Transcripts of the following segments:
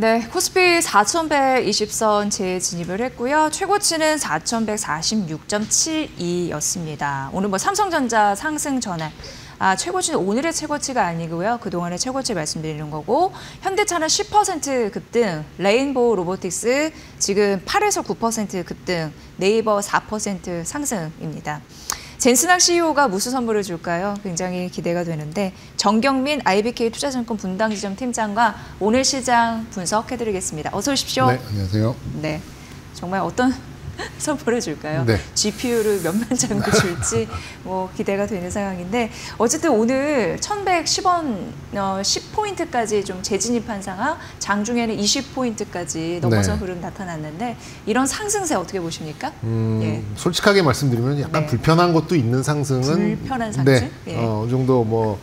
네, 코스피 4,120선 재진입을 했고요. 최고치는 4,146.72였습니다. 오늘 뭐 삼성전자 상승 전환. 최고치는 오늘의 최고치가 아니고요. 그동안의 최고치 말씀드리는 거고, 현대차는 10% 급등, 레인보우 로보틱스 지금 8에서 9% 급등, 네이버 4% 상승입니다. 젠스낙 CEO가 무슨 선물을 줄까요? 굉장히 기대가 되는데, 정경민 IBK 투자증권 분당지점 팀장과 오늘 시장 분석해드리겠습니다. 어서 오십시오. 네, 안녕하세요. 네, 정말 어떤 선물을 줄까요? 네. GPU를 몇만 장도 줄지 뭐 기대가 되는 상황인데, 어쨌든 오늘 1,110원 10포인트까지 좀 재진입한 상황, 장중에는 20포인트까지 넘어서 네. 흐름 나타났는데, 이런 상승세 어떻게 보십니까? 예. 솔직하게 말씀드리면 약간 네. 불편한 것도 있는 상승은 불편한 상승? 네, 예. 어느 정도 뭐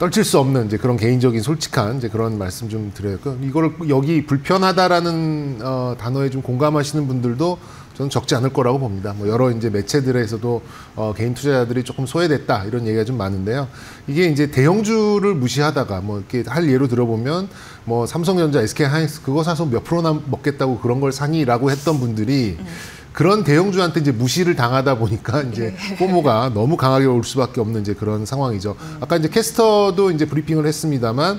떨칠 수 없는 이제 그런 개인적인 솔직한 이제 그런 말씀 좀 드려요. 이걸 여기 불편하다라는 단어에 좀 공감하시는 분들도 저는 적지 않을 거라고 봅니다. 뭐 여러 이제 매체들에서도 개인 투자자들이 조금 소외됐다 이런 얘기가 좀 많은데요. 이게 이제 대형주를 무시하다가 뭐 이렇게 할 예로 들어보면 뭐 삼성전자, SK하이닉스 그거 사서 몇 프로나 먹겠다고 그런 걸 사니라고 했던 분들이 그런 대형주한테 이제 무시를 당하다 보니까 이제 포모가 너무 강하게 올 수밖에 없는 이제 그런 상황이죠. 아까 이제 캐스터도 이제 브리핑을 했습니다만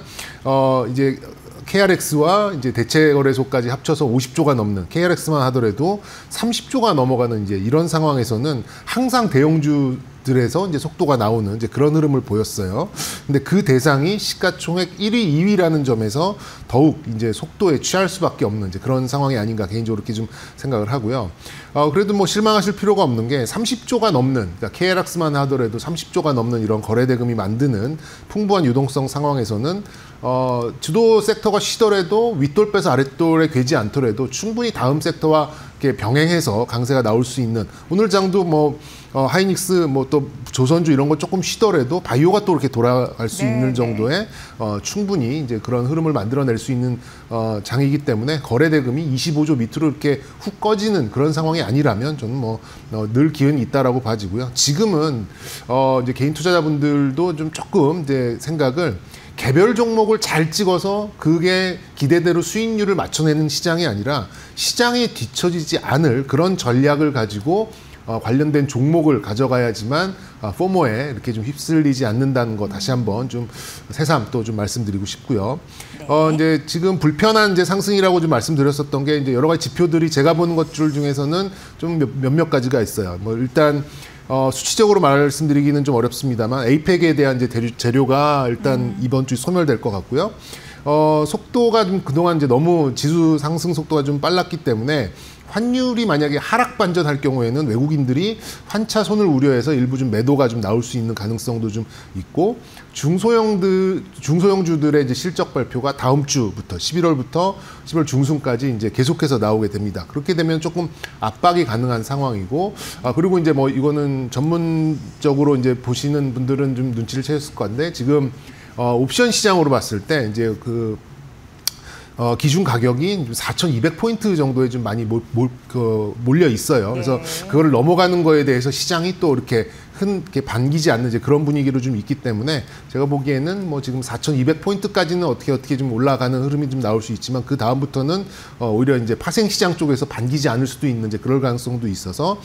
이제 KRX와 이제 대체 거래소까지 합쳐서 50조가 넘는, KRX만 하더라도 30조가 넘어가는 이제 이런 상황에서는 항상 대형주들에서 이제 속도가 나오는 이제 그런 흐름을 보였어요. 근데 그 대상이 시가총액 1위, 2위라는 점에서 더욱 이제 속도에 취할 수밖에 없는 이제 그런 상황이 아닌가 개인적으로 이렇게 좀 생각을 하고요. 그래도 뭐 실망하실 필요가 없는 게 30조가 넘는, 그러니까 KRX만 하더라도 30조가 넘는 이런 거래대금이 만드는 풍부한 유동성 상황에서는 주도 섹터가 쉬더라도 윗돌 빼서 아랫돌에 괴지 않더라도 충분히 다음 섹터와 이렇게 병행해서 강세가 나올 수 있는, 오늘 장도 뭐 하이닉스 뭐 또 조선주 이런 거 조금 쉬더라도 바이오가 또 이렇게 돌아갈 수 있는 정도의 충분히 이제 그런 흐름을 만들어낼 수 있는 장이기 때문에 거래대금이 25조 밑으로 이렇게 훅 꺼지는 그런 상황이 아니라면 저는 뭐 늘 기운이 있다라고 봐지고요. 지금은 이제 개인 투자자분들도 좀 조금 이제 생각을 개별 종목을 잘 찍어서 그게 기대대로 수익률을 맞춰내는 시장이 아니라 시장에 뒤처지지 않을 그런 전략을 가지고 관련된 종목을 가져가야지만 포모에 이렇게 좀 휩쓸리지 않는다는 거 다시 한번 좀 새삼 또 좀 말씀드리고 싶고요. 네. 이제 지금 불편한 이제 상승이라고 좀 말씀드렸었던 게 이제 여러 가지 지표들이 제가 보는 것들 중에서는 좀 몇몇 가지가 있어요. 뭐 일단 수치적으로 말씀드리기는 좀 어렵습니다만 에이펙에 대한 이제 재료가 일단 이번 주 소멸될 것 같고요. 속도가 좀 그동안 이제 너무 지수 상승 속도가 좀 빨랐기 때문에 환율이 만약에 하락 반전할 경우에는 외국인들이 환차손을 우려해서 일부 좀 매도가 좀 나올 수 있는 가능성도 좀 있고, 중소형주들의 이제 실적 발표가 다음 주부터 11월부터 10월 중순까지 이제 계속해서 나오게 됩니다. 그렇게 되면 조금 압박이 가능한 상황이고, 그리고 이제 뭐 이거는 전문적으로 이제 보시는 분들은 좀 눈치를 채셨을 건데, 지금 옵션 시장으로 봤을 때 이제 그 기준 가격이 4,200포인트 정도에 좀 많이 몰려 있어요. 그래서 그걸 넘어가는 거에 대해서 시장이 또 이렇게 이렇게 반기지 않는 이제 그런 분위기로 좀 있기 때문에 제가 보기에는 뭐 지금 4,200포인트까지는 어떻게 좀 올라가는 흐름이 좀 나올 수 있지만 그 다음부터는 오히려 이제 파생 시장 쪽에서 반기지 않을 수도 있는 이제 그럴 가능성도 있어서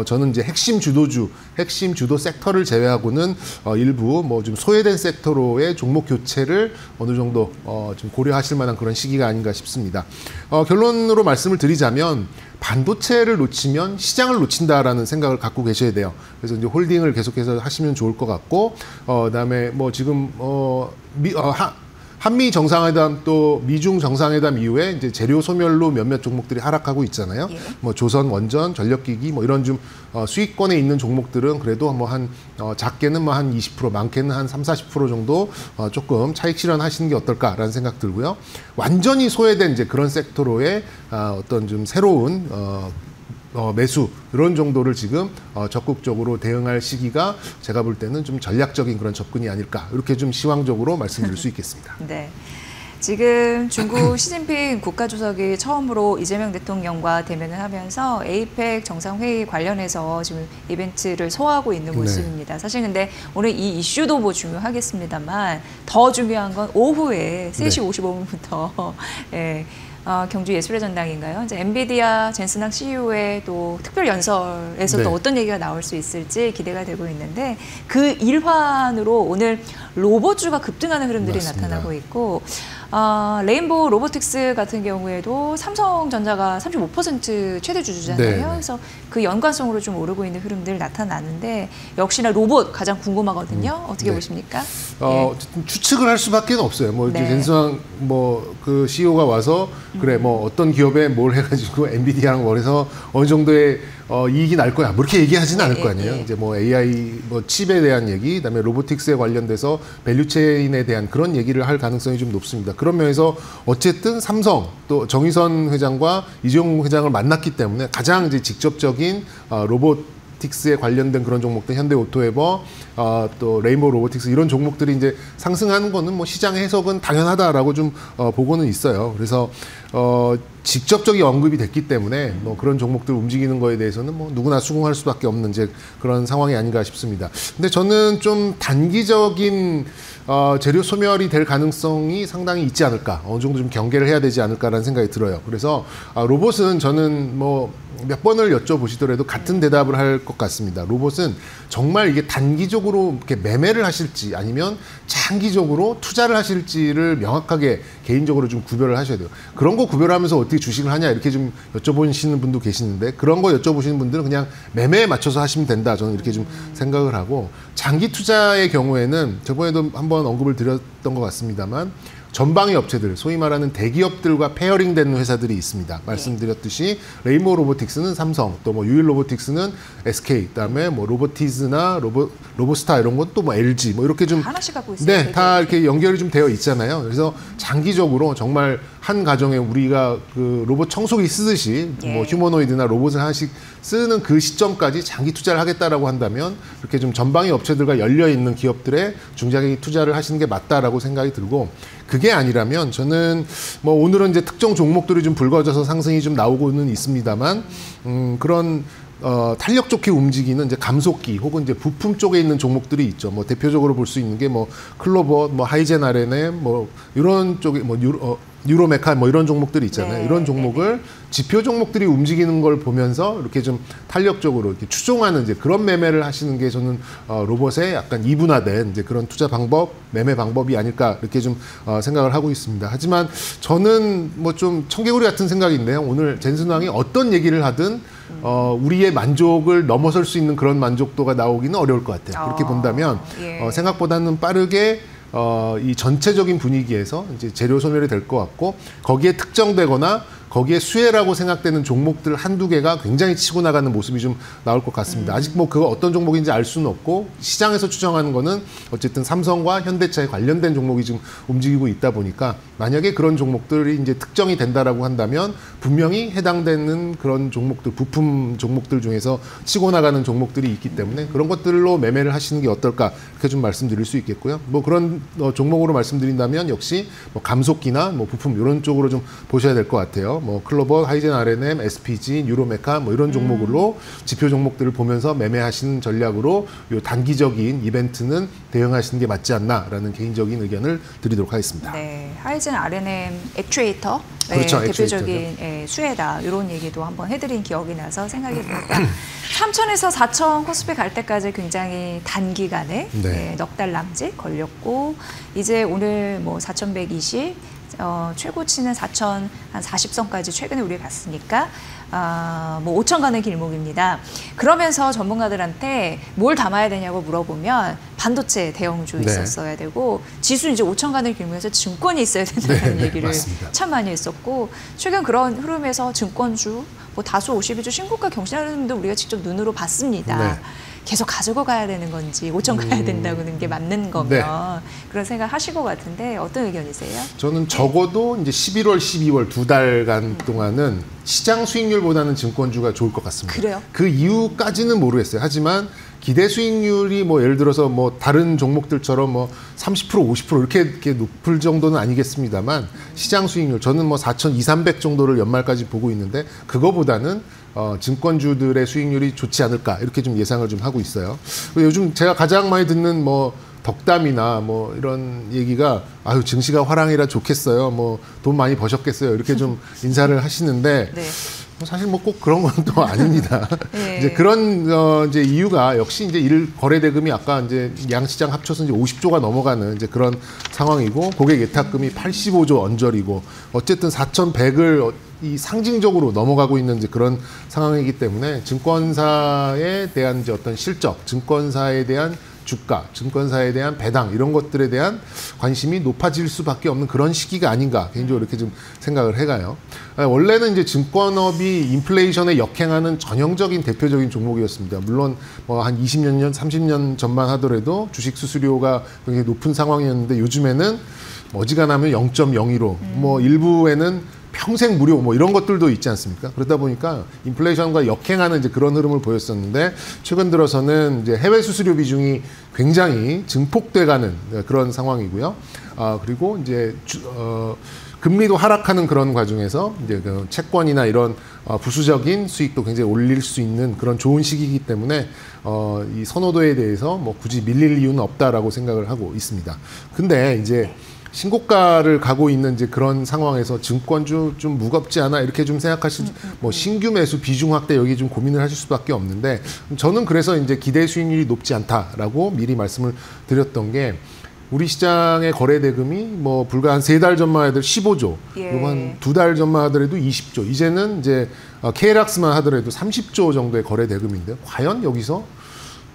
저는 이제 핵심 주도 섹터를 제외하고는 일부 뭐 좀 소외된 섹터로의 종목 교체를 어느 정도 좀 고려하실 만한 그런 시기가 아닌가 싶습니다. 결론으로 말씀을 드리자면 반도체를 놓치면 시장을 놓친다라는 생각을 갖고 계셔야 돼요. 그래서 이제 홀딩을 계속해서 하시면 좋을 것 같고, 그다음에 뭐 지금 한미 정상회담 또 미중 정상회담 이후에 이제 재료 소멸로 몇몇 종목들이 하락하고 있잖아요. 뭐 조선, 원전, 전력기기 뭐 이런 좀 수익권에 있는 종목들은 그래도 뭐 한 작게는 뭐 한 20%, 많게는 한 30-40% 정도 조금 차익 실현하시는 게 어떨까라는 생각 들고요. 완전히 소외된 이제 그런 섹터로의 어떤 좀 새로운 매수 이런 정도를 지금 적극적으로 대응할 시기가 제가 볼 때는 좀 전략적인 그런 접근이 아닐까, 이렇게 좀 시황적으로 말씀드릴 수 있겠습니다. 네. 지금 중국 시진핑 국가주석이 처음으로 이재명 대통령과 대면을 하면서 에이펙 정상회의 관련해서 지금 이벤트를 소화하고 있는 모습입니다. 사실 근데 오늘 이 이슈도 뭐 중요하겠습니다만 더 중요한 건 오후에 3시 55분부터 예, 경주예술의 전당인가요? 이제 엔비디아 젠슨항 CEO의 또 특별 연설에서 또 어떤 얘기가 나올 수 있을지 기대가 되고 있는데 그 일환으로 오늘 로봇주가 급등하는 흐름들이 맞습니다. 나타나고 있고 레인보우 로보틱스 같은 경우에도 삼성전자가 35% 최대 주주잖아요. 네. 그래서 그 연관성으로 좀 오르고 있는 흐름들 나타나는데 역시나 로봇 가장 궁금하거든요. 어떻게 보십니까? 어쨌든 추측을 할 수밖에 없어요. 뭐 이제 네. 젠스왕 뭐그 CEO가 와서 그래 뭐 어떤 기업에 뭘 해가지고 엔비디아랑 뭘 해서 어느 정도의 이익이 날 거야. 뭐 이렇게 얘기하지는 않을 거 아니에요. 이제 뭐 AI 뭐 칩에 대한 얘기, 그다음에 로보틱스에 관련돼서 밸류체인에 대한 그런 얘기를 할 가능성이 좀 높습니다. 그런 면에서 어쨌든 삼성 또 정의선 회장과 이재용 회장을 만났기 때문에 가장 이제 직접적인 로보틱스에 관련된 그런 종목들, 현대오토에버, 또 레인보우 로보틱스 이런 종목들이 이제 상승하는 거는 뭐 시장 해석은 당연하다라고 좀 보고는 있어요. 그래서 직접적인 언급이 됐기 때문에 뭐 그런 종목들 움직이는 거에 대해서는 뭐 누구나 수긍할 수밖에 없는 이제 그런 상황이 아닌가 싶습니다. 근데 저는 좀 단기적인 재료 소멸이 될 가능성이 상당히 있지 않을까, 어느 정도 좀 경계를 해야 되지 않을까라는 생각이 들어요. 그래서 로봇은 저는 뭐 몇 번을 여쭤보시더라도 같은 대답을 할 것 같습니다. 로봇은 정말 이게 단기적으로 이렇게 매매를 하실지 아니면 장기적으로 투자를 하실지를 명확하게 개인적으로 좀 구별을 하셔야 돼요. 그런 거 구별하면서 어떻게 주식을 하냐 이렇게 좀 여쭤보시는 분도 계시는데 그런 거 여쭤보시는 분들은 그냥 매매에 맞춰서 하시면 된다. 저는 이렇게 좀 생각을 하고, 장기 투자의 경우에는 저번에도 한번 언급을 드렸던 것 같습니다만 전방위 업체들, 소위 말하는 대기업들과 페어링되는 회사들이 있습니다. 말씀드렸듯이 레인보우 로보틱스는 삼성, 또 뭐 유일 로보틱스는 SK, 그다음에 뭐 로보티즈나 로보스타 이런 것도 뭐 LG, 뭐 이렇게 좀 하나씩 갖고 있어요. 네, 다 이렇게 연결이 좀 되어 있잖아요. 그래서 장기적으로 정말 한 가정에 우리가 그 로봇 청소기 쓰듯이 뭐 휴머노이드나 로봇을 하나씩 쓰는 그 시점까지 장기 투자를 하겠다라고 한다면 이렇게 좀 전방위 업체들과 열려 있는 기업들에 중장기 투자를 하시는 게 맞다라고 생각이 들고, 그게 아니라면 저는 뭐 오늘은 이제 특정 종목들이 좀 불거져서 상승이 좀 나오고는 있습니다만 그런 탄력 좋게 움직이는 이제 감속기 혹은 이제 부품 쪽에 있는 종목들이 있죠. 뭐 대표적으로 볼 수 있는 게 뭐 클로버, 뭐 하이젠 RNM, 뭐 이런 쪽에 뭐 유로메카 뭐 이런 종목들이 있잖아요. 네, 이런 종목을 지표 종목들이 움직이는 걸 보면서 이렇게 좀 탄력적으로 이렇게 추종하는 이제 그런 매매를 하시는 게 저는 로봇의 약간 이분화된 이제 그런 투자 방법, 매매 방법이 아닐까 이렇게 좀 생각을 하고 있습니다. 하지만 저는 뭐 좀 청개구리 같은 생각인데요. 오늘 젠슨왕이 어떤 얘기를 하든 우리의 만족을 넘어설 수 있는 그런 만족도가 나오기는 어려울 것 같아요. 그렇게 본다면 생각보다는 빠르게 이 전체적인 분위기에서 이제 재료 소멸이 될 것 같고, 거기에 특정되거나 거기에 수혜라고 생각되는 종목들 한두 개가 굉장히 치고 나가는 모습이 좀 나올 것 같습니다. 아직 뭐 그거 어떤 종목인지 알 수는 없고, 시장에서 추정하는 거는 어쨌든 삼성과 현대차에 관련된 종목이 지금 움직이고 있다 보니까 만약에 그런 종목들이 이제 특정이 된다라고 한다면 분명히 해당되는 그런 종목들, 부품 종목들 중에서 치고 나가는 종목들이 있기 때문에 그런 것들로 매매를 하시는 게 어떨까 그렇게 좀 말씀드릴 수 있겠고요. 뭐 그런 종목으로 말씀드린다면 역시 뭐 감속기나 뭐 부품 이런 쪽으로 좀 보셔야 될 것 같아요. 뭐 클로버, 하이젠 RNM, SPG, 유로메카 뭐 이런 종목으로 지표 종목들을 보면서 매매하시는 전략으로 요 단기적인 이벤트는 대응하시는 게 맞지 않나라는 개인적인 의견을 드리도록 하겠습니다. 네, 하이젠 RNM 액추에이터, 그렇죠, 대표적인 수혜다 이런 얘기도 한번 해드린 기억이 나서 생각이 듭니다. 3천에서 4천 코스피 갈 때까지 굉장히 단기간에 넉 달 남짓 걸렸고, 이제 오늘 뭐 4,120 최고치는 4,040선까지 최근에 우리가 갔으니까 뭐 5천 가는 길목입니다. 그러면서 전문가들한테 뭘 담아야 되냐고 물어보면 반도체 대형주 있었어야 되고, 지수 이제 5천 가는 길목에서 증권이 있어야 된다는 얘기를 맞습니다. 참 많이 했었고, 최근 그런 흐름에서 증권주 뭐 다수 52주 신고가 경신하는 분들 우리가 직접 눈으로 봤습니다. 계속 가지고 가야 되는 건지 5천 가야 된다는 게 맞는 거면 그런 생각 하실 것 같은데 어떤 의견이세요? 저는 적어도 이제 11월, 12월 두 달간 동안은 시장 수익률보다는 증권주가 좋을 것 같습니다. 그래요? 그 이유까지는 모르겠어요. 하지만 기대 수익률이 뭐 예를 들어서 뭐 다른 종목들처럼 뭐 30% 50% 이렇게 높을 정도는 아니겠습니다만 시장 수익률 저는 뭐 4,200, 300 정도를 연말까지 보고 있는데 그거보다는 증권주들의 수익률이 좋지 않을까 이렇게 좀 예상을 좀 하고 있어요. 요즘 제가 가장 많이 듣는 뭐 덕담이나 뭐 이런 얘기가 아유 증시가 화랑이라 좋겠어요. 뭐 돈 많이 버셨겠어요. 이렇게 좀 인사를 하시는데 네. 사실 뭐 꼭 그런 건 또 아닙니다. 네. 이제 그런 이제 이유가 역시 이제 거래 대금이 아까 이제 양시장 합쳐서 이제 50조가 넘어가는 이제 그런 상황이고 고객 예탁금이 85조 언저리고 어쨌든 4,100을 이 상징적으로 넘어가고 있는 이제 그런 상황이기 때문에 증권사에 대한 이제 어떤 실적, 증권사에 대한 주가, 증권사에 대한 배당 이런 것들에 대한 관심이 높아질 수밖에 없는 그런 시기가 아닌가 개인적으로 이렇게 좀 생각을 해가요. 원래는 이제 증권업이 인플레이션에 역행하는 전형적인 대표적인 종목이었습니다. 물론 뭐 한 20년 년, 30년 전만 하더라도 주식 수수료가 굉장히 높은 상황이었는데 요즘에는 어지간하면 0.02로 뭐 일부에는 평생 무료 뭐 이런 것들도 있지 않습니까? 그러다 보니까 인플레이션과 역행하는 이제 그런 흐름을 보였었는데 최근 들어서는 이제 해외 수수료 비중이 굉장히 증폭돼가는 그런 상황이고요. 그리고 이제 금리도 하락하는 그런 과정에서 이제 그 채권이나 이런 부수적인 수익도 굉장히 올릴 수 있는 그런 좋은 시기이기 때문에 이 선호도에 대해서 뭐 굳이 밀릴 이유는 없다라고 생각을 하고 있습니다. 근데 이제 신고가를 가고 있는 이제 그런 상황에서 증권주 좀 무겁지 않아 이렇게 좀 생각하실 뭐 신규 매수 비중 확대 여기 좀 고민을 하실 수밖에 없는데 저는 그래서 이제 기대 수익률이 높지 않다라고 미리 말씀을 드렸던 게 우리 시장의 거래 대금이 뭐 불과 한 3달 전만 하더라도 15조, 예. 그리고 한 2달 전만 하더라도 20조, 이제는 이제 KLAX만 하더라도 30조 정도의 거래 대금인데 과연 여기서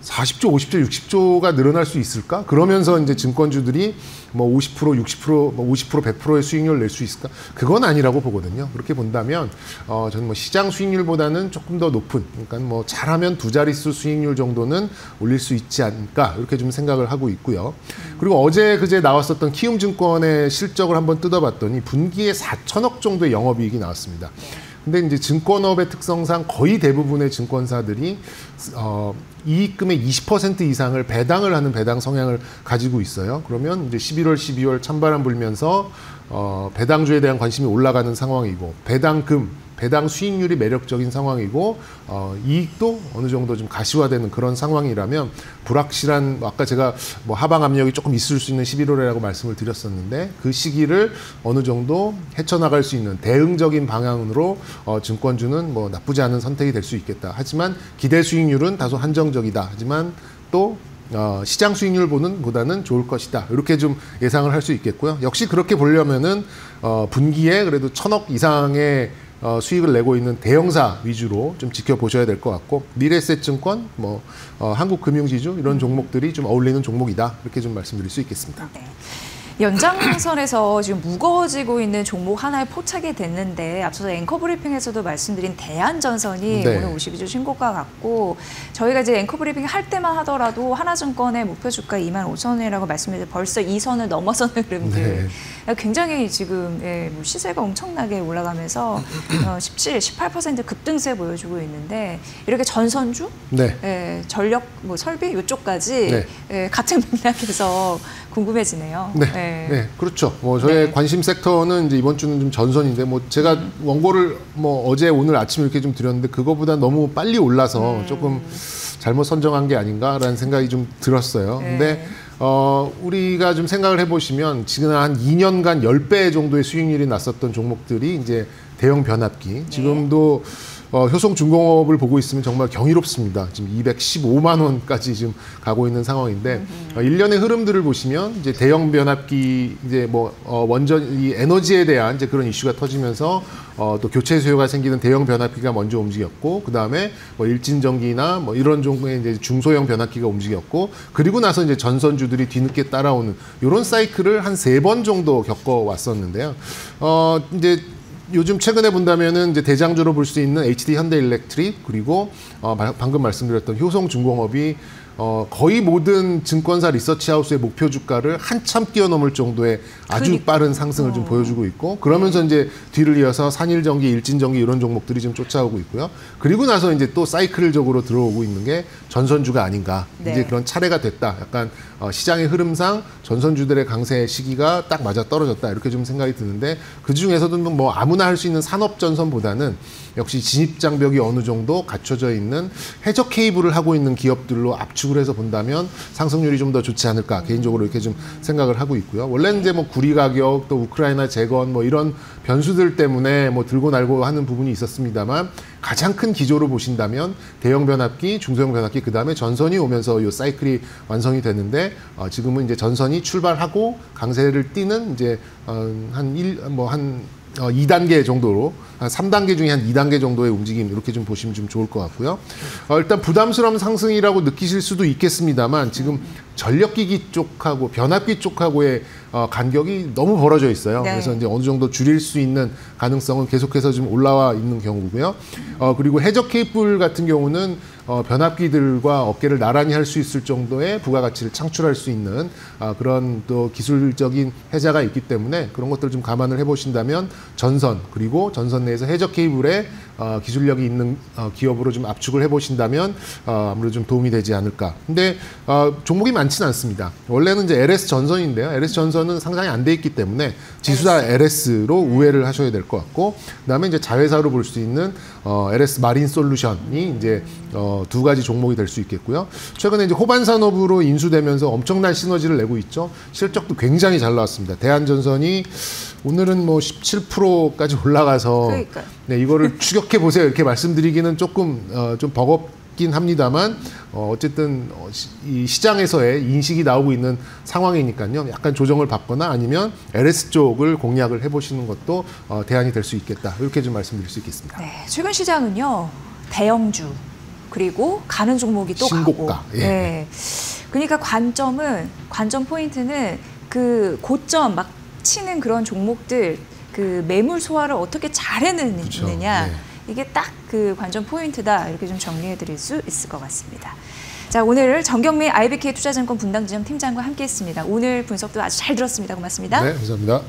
40조, 50조, 60조가 늘어날 수 있을까? 그러면서 이제 증권주들이 뭐 50%, 60%, 뭐 50%, 100%의 수익률을 낼 수 있을까? 그건 아니라고 보거든요. 그렇게 본다면 저는 뭐 시장 수익률보다는 조금 더 높은, 그러니까 뭐 잘하면 2자릿수 수익률 정도는 올릴 수 있지 않을까? 이렇게 좀 생각을 하고 있고요. 그리고 어제 그제 나왔었던 키움증권의 실적을 한번 뜯어봤더니 분기에 4천억 정도의 영업이익이 나왔습니다. 근데 이제 증권업의 특성상 거의 대부분의 증권사들이 이익금의 20% 이상을 배당을 하는 배당 성향을 가지고 있어요. 그러면 이제 11월, 12월 찬바람 불면서 배당주에 대한 관심이 올라가는 상황이고 배당 수익률이 매력적인 상황이고 이익도 어느 정도 좀 가시화되는 그런 상황이라면 불확실한 아까 제가 뭐 하방 압력이 조금 있을 수 있는 11월이라고 말씀을 드렸었는데 그 시기를 어느 정도 헤쳐나갈 수 있는 대응적인 방향으로 증권주는 뭐 나쁘지 않은 선택이 될 수 있겠다. 하지만 기대 수익률은 다소 한정적이다. 하지만 또 시장 수익률보다는 좋을 것이다. 이렇게 좀 예상을 할 수 있겠고요. 역시 그렇게 보려면은 분기에 그래도 1,000억 이상의 수익을 내고 있는 대형사 위주로 좀 지켜보셔야 될 것 같고 미래에셋증권, 뭐 한국금융지주 이런 종목들이 좀 어울리는 종목이다. 이렇게 좀 말씀드릴 수 있겠습니다. 네. 연장선에서 지금 무거워지고 있는 종목 하나에 포착이 됐는데 앞서서 앵커 브리핑에서도 말씀드린 대한전선이 네. 오늘 52주 신고가 같고 저희가 이제 앵커 브리핑 할 때만 하더라도 하나증권의 목표 주가 25,000원이라고 말씀드렸는데 벌써 2선을 넘어서는 흐름들 굉장히 지금 뭐 시세가 엄청나게 올라가면서 17, 18% 급등세 보여주고 있는데 이렇게 전선주, 전력, 뭐 설비 이쪽까지 같은 맥락에서 궁금해지네요. 네, 그렇죠. 뭐 저의 관심 섹터는 이제 이번 주는 좀 전선인데 뭐 제가 원고를 뭐 어제 오늘 아침에 이렇게 좀 드렸는데 그거보다 너무 빨리 올라서 조금 잘못 선정한 게 아닌가라는 생각이 좀 들었어요. 근데 우리가 좀 생각을 해보시면 지금 한 2년간 10배 정도의 수익률이 났었던 종목들이 이제 대형 변압기 지금도 효성중공업을 보고 있으면 정말 경이롭습니다. 지금 215만 원까지 지금 가고 있는 상황인데 일련의 흐름들을 보시면 이제 대형 변압기 이제 뭐 원전 이 에너지에 대한 이제 그런 이슈가 터지면서 또 교체 수요가 생기는 대형 변압기가 먼저 움직였고 그 다음에 뭐 일진전기나 뭐 이런 종류의 이제 중소형 변압기가 움직였고 그리고 나서 이제 전선주들이 뒤늦게 따라오는 이런 사이클을 한 3번 정도 겪어왔었는데요. 이제 요즘 최근에 본다면은 이제 대장주로 볼 수 있는 HD 현대일렉트릭 그리고 방금 말씀드렸던 효성중공업이 거의 모든 증권사 리서치 하우스의 목표 주가를 한참 뛰어넘을 정도의 아주 빠른 상승을 좀 보여주고 있고, 그러면서 이제 뒤를 이어서 산일전기, 일진전기 이런 종목들이 좀 쫓아오고 있고요. 그리고 나서 이제 또 사이클적으로 들어오고 있는 게 전선주가 아닌가. 네. 이제 그런 차례가 됐다. 약간 시장의 흐름상 전선주들의 강세 시기가 딱 맞아 떨어졌다. 이렇게 좀 생각이 드는데, 그 중에서도 뭐 아무나 할 수 있는 산업 전선보다는 역시 진입 장벽이 어느 정도 갖춰져 있는 해적 케이블을 하고 있는 기업들로 압축을 해서 본다면 상승률이 좀 더 좋지 않을까, 개인적으로 이렇게 좀 생각을 하고 있고요. 원래는 이제 뭐 구리 가격, 또 우크라이나 재건 뭐 이런 변수들 때문에 뭐 들고 날고 하는 부분이 있었습니다만, 가장 큰 기조로 보신다면 대형 변압기, 중소형 변압기, 그 다음에 전선이 오면서 이 사이클이 완성이 되는데, 지금은 이제 전선이 출발하고 강세를 띠는 이제 한 2단계 정도로, 한 3단계 중에 한 2단계 정도의 움직임, 이렇게 좀 보시면 좀 좋을 것 같고요. 일단 부담스러운 상승이라고 느끼실 수도 있겠습니다만, 지금 전력기기 쪽하고 변압기 쪽하고의 간격이 너무 벌어져 있어요. 네. 그래서 이제 어느 정도 줄일 수 있는 가능성은 계속해서 좀 올라와 있는 경우고요. 그리고 해적 케이블 같은 경우는 변압기들과 어깨를 나란히 할 수 있을 정도의 부가가치를 창출할 수 있는 그런 또 기술적인 해자가 있기 때문에, 그런 것들을 좀 감안을 해보신다면 전선, 그리고 전선 내에서 해적 케이블에 기술력이 있는 기업으로 좀 압축을 해보신다면 아무래도 좀 도움이 되지 않을까. 근데 종목이 많지는 않습니다. 원래는 이제 LS 전선인데요. LS 전선은 상장이 안 돼 있기 때문에 지수사 LS로 우회를 하셔야 될 것 같고, 그다음에 이제 자회사로 볼 수 있는 LS 마린 솔루션이 이제 두 가지 종목이 될 수 있겠고요. 최근에 이제 호반 산업으로 인수되면서 엄청난 시너지를 내고 있죠. 실적도 굉장히 잘 나왔습니다. 대한전선이 오늘은 뭐 17%까지 올라가서, 그러니까요. 네, 이거를 추격해 보세요 이렇게 말씀드리기는 조금 좀 버겁긴 합니다만, 어쨌든 이 시장에서의 인식이 나오고 있는 상황이니까요. 약간 조정을 받거나 아니면 LS 쪽을 공략을 해보시는 것도 대안이 될 수 있겠다, 이렇게 좀 말씀드릴 수 있겠습니다. 네, 최근 시장은요, 대형주 그리고 가는 종목이 또 신고가. 가고. 예. 네. 그러니까 관점 포인트는 그 고점 막 치는 그런 종목들, 그 매물 소화를 어떻게 잘 해내느냐. 그렇죠. 네. 이게 딱 그 관점 포인트다, 이렇게 좀 정리해 드릴 수 있을 것 같습니다. 자, 오늘 정경민 IBK 투자증권 분당지점 팀장과 함께했습니다. 오늘 분석도 아주 잘 들었습니다. 고맙습니다. 네, 감사합니다.